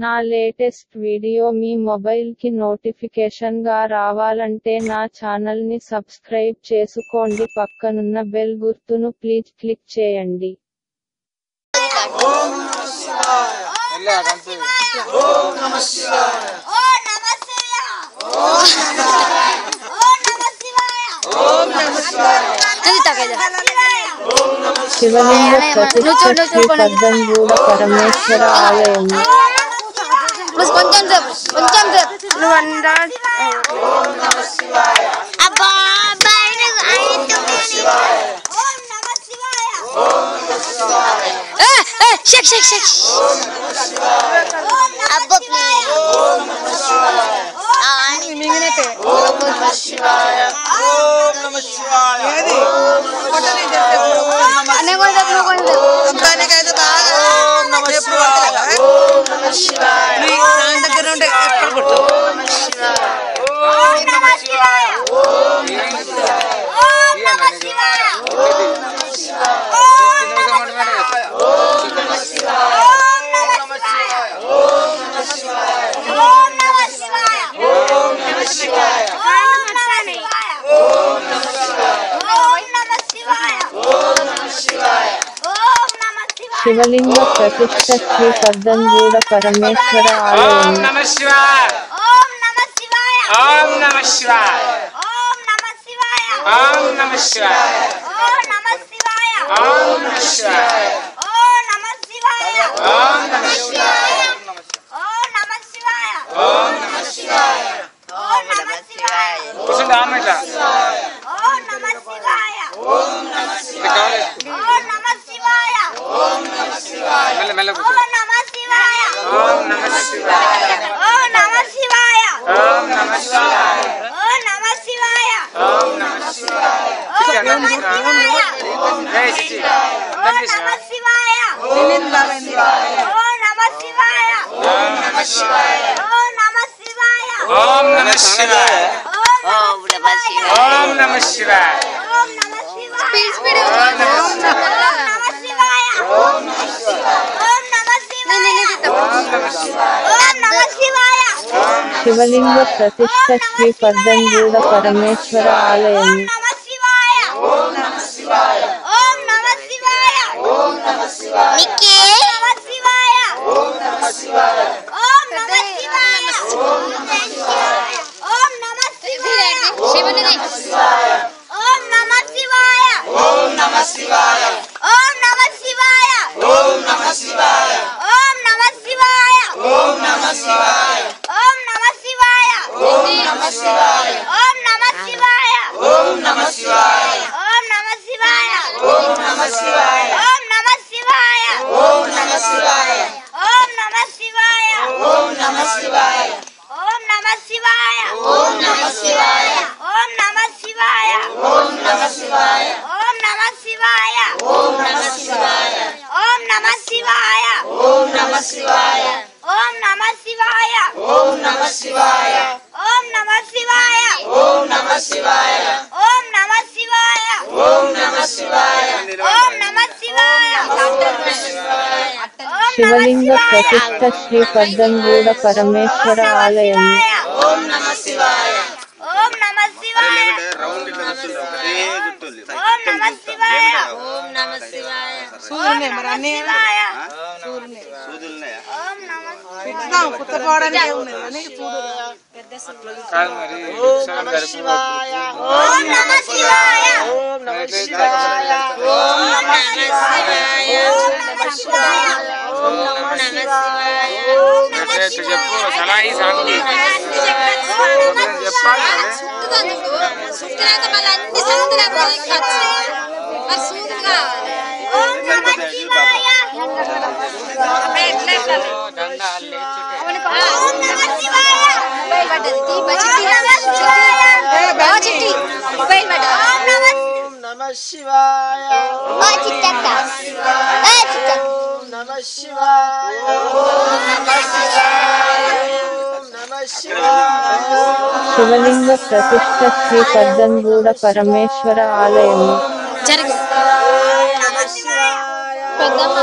నా latest video మీ mobile కి notification గా రావాలంటే నా ఛానల్ ని సబ్స్క్రైబ్ చేసుకోండి, పక్కనున్న బెల్ గుర్తును ప్లీజ్ క్లిక్ చేయండి. శివలింగ ప్రతిష్ఠ శ్రీ పద్దంగూడ పరమేశ్వర ఆలయం. శివలింగ ప్రతిష్ఠ శ్రీ పద్దంగూడ పరమేశ్వర ఆలయం. శివలింగ ప్రతిష్ఠ శ్రీ పద్దంగూడ పరమేశ్వర ఆలయం. శివలింగ ప్రతిష్ఠ శ్రీ పద్దంగూడ పరమేశ్వర ఆలయం. శివలింగ ప్రతిష్ఠ శ్రీ పద్దంగూడ పరమేశ్వర ఆలయం. పెద్దమ్మ